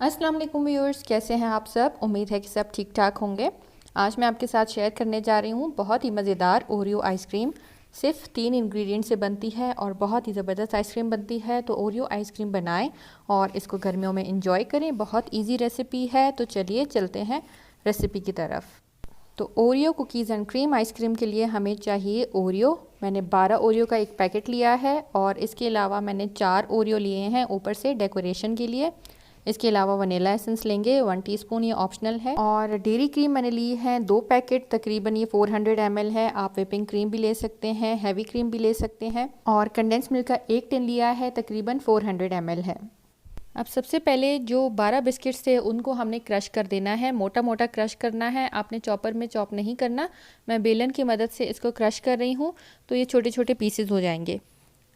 अस्सलाम वालेकुम व्यूअर्स, कैसे हैं आप सब। उम्मीद है कि सब ठीक ठाक होंगे। आज मैं आपके साथ शेयर करने जा रही हूँ बहुत ही मज़ेदार ओरियो आइसक्रीम। सिर्फ 3 इंग्रेडिएंट से बनती है और बहुत ही ज़बरदस्त आइसक्रीम बनती है। तो ओरियो आइसक्रीम बनाएं और इसको गर्मियों में इंजॉय करें। बहुत इजी रेसिपी है। तो चलिए चलते हैं रेसिपी की तरफ। तो Oreo cookies and cream ice cream के लिए हमें चाहिए ओरियो। मैंने 12 ओरियो का एक पैकेट लिया है और इसके अलावा मैंने 4 ओरियो लिए हैं ऊपर से डेकोरेशन के लिए। इसके अलावा वनीला एसेंस लेंगे 1 टीस्पून, ये ऑप्शनल है। और डेयरी क्रीम मैंने ली है 2 पैकेट, तकरीबन ये 400 ml है। आप व्हिपिंग क्रीम भी ले सकते हैं, हैवी क्रीम भी ले सकते हैं। और कंडेंस मिल्क का 1 टिन लिया है, तकरीबन 400 ml है। अब सबसे पहले जो 12 बिस्किट्स थे उनको हमने क्रश कर देना है, मोटा मोटा क्रश करना है। आपने चॉपर में चॉप नहीं करना। मैं बेलन की मदद से इसको क्रश कर रही हूँ तो ये छोटे छोटे पीसेस हो जाएंगे।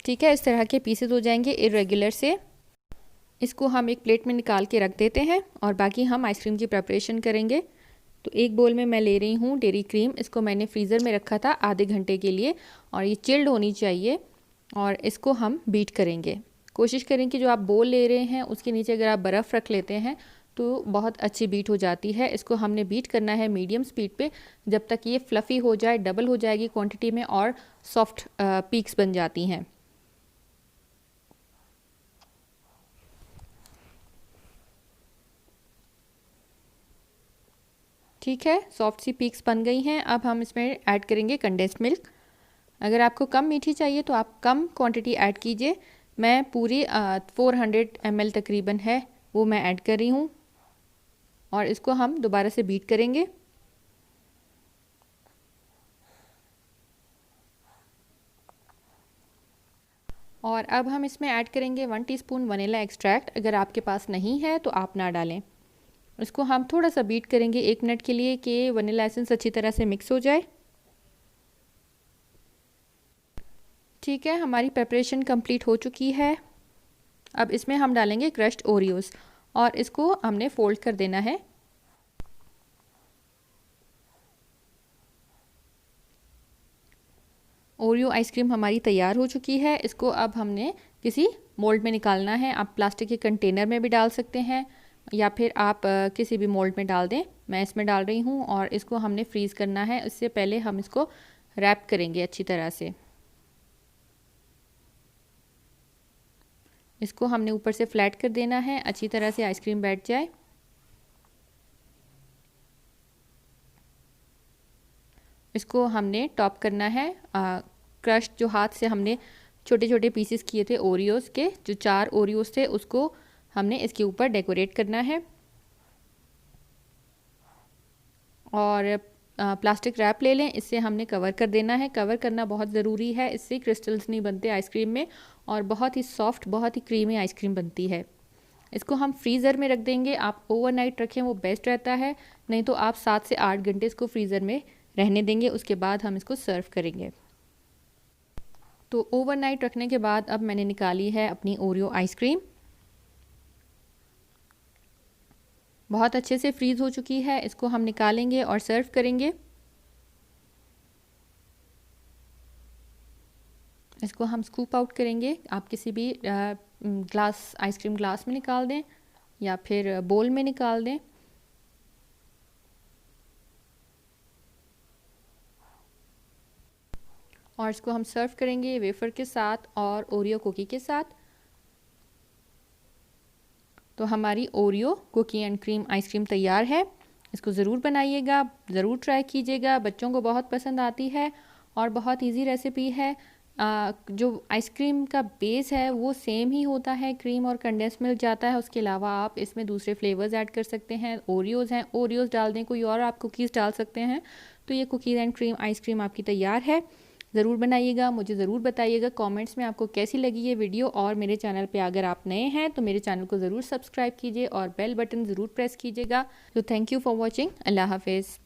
ठीक है, इस तरह के पीसेस हो जाएंगे इरेगुलर से। इसको हम एक प्लेट में निकाल के रख देते हैं और बाकी हम आइसक्रीम की प्रिपरेशन करेंगे। तो एक बोल में मैं ले रही हूँ डेयरी क्रीम। इसको मैंने फ्रीज़र में रखा था आधे घंटे के लिए और ये चिल्ड होनी चाहिए। और इसको हम बीट करेंगे। कोशिश करें कि जो आप बोल ले रहे हैं उसके नीचे अगर आप बर्फ़ रख लेते हैं तो बहुत अच्छी बीट हो जाती है। इसको हमने बीट करना है मीडियम स्पीड पे जब तक ये फ्लफ़ी हो जाए, डबल हो जाएगी क्वांटिटी में और सॉफ्ट पीक्स बन जाती हैं। ठीक है, सॉफ्ट सी पीक्स बन गई हैं। अब हम इसमें ऐड करेंगे कंडेंस्ड मिल्क। अगर आपको कम मीठी चाहिए तो आप कम क्वांटिटी ऐड कीजिए। मैं पूरी 400 ml तकरीबन है वो मैं ऐड कर रही हूँ और इसको हम दोबारा से बीट करेंगे। और अब हम इसमें ऐड करेंगे 1 टीस्पून वनीला एक्सट्रैक्ट। अगर आपके पास नहीं है तो आप ना डालें। इसको हम थोड़ा सा बीट करेंगे 1 मिनट के लिए कि वनीला एसेंस अच्छी तरह से मिक्स हो जाए। ठीक है, हमारी प्रिपरेशन कंप्लीट हो चुकी है। अब इसमें हम डालेंगे क्रश्ड ओरियोज़ और इसको हमने फोल्ड कर देना है। ओरियो आइसक्रीम हमारी तैयार हो चुकी है। इसको अब हमने किसी मोल्ड में निकालना है। आप प्लास्टिक के कंटेनर में भी डाल सकते हैं या फिर आप किसी भी मोल्ड में डाल दें। मैं इसमें डाल रही हूँ और इसको हमने फ्रीज़ करना है। इससे पहले हम इसको रैप करेंगे अच्छी तरह से। इसको हमने ऊपर से फ्लैट कर देना है, अच्छी तरह से आइसक्रीम बैठ जाए। इसको हमने टॉप करना है क्रश जो हाथ से हमने छोटे छोटे पीसेस किए थे ओरियोज़ के, जो 4 ओरियोज़ थे उसको हमने इसके ऊपर डेकोरेट करना है। और प्लास्टिक रैप ले लें, इससे हमने कवर कर देना है। कवर करना बहुत ज़रूरी है, इससे क्रिस्टल्स नहीं बनते आइसक्रीम में और बहुत ही सॉफ्ट, बहुत ही क्रीमी आइसक्रीम बनती है। इसको हम फ्रीज़र में रख देंगे। आप ओवरनाइट रखें वो बेस्ट रहता है, नहीं तो आप 7 से 8 घंटे इसको फ्रीज़र में रहने देंगे। उसके बाद हम इसको सर्व करेंगे। तो ओवरनाइट रखने के बाद अब मैंने निकाली है अपनी ओरियो आइसक्रीम। बहुत अच्छे से फ्रीज़ हो चुकी है। इसको हम निकालेंगे और सर्व करेंगे। इसको हम स्कूप आउट करेंगे। आप किसी भी ग्लास, आइसक्रीम ग्लास में निकाल दें या फिर बोल में निकाल दें। और इसको हम सर्व करेंगे वेफर के साथ और ओरियो कुकी के साथ। तो हमारी Oreo cookie and cream ice cream तैयार है। इसको ज़रूर बनाइएगा, ज़रूर ट्राई कीजिएगा। बच्चों को बहुत पसंद आती है और बहुत इजी रेसिपी है। जो आइसक्रीम का बेस है वो सेम ही होता है, क्रीम और कंडेंस मिल्क जाता है। उसके अलावा आप इसमें दूसरे फ्लेवर्स ऐड कर सकते हैं। ओरियोज़ हैं, ओरियोज़ डाल दें, कोई और आप कुकीज़ डाल सकते हैं। तो ये कुकीज़ एंड क्रीम आइसक्रीम आपकी तैयार है। ज़रूर बनाइएगा, मुझे ज़रूर बताइएगा कमेंट्स में आपको कैसी लगी ये वीडियो। और मेरे चैनल पे अगर आप नए हैं तो मेरे चैनल को ज़रूर सब्सक्राइब कीजिए और बेल बटन ज़रूर प्रेस कीजिएगा। तो थैंक यू फॉर वॉचिंग। अल्लाह हाफिज़।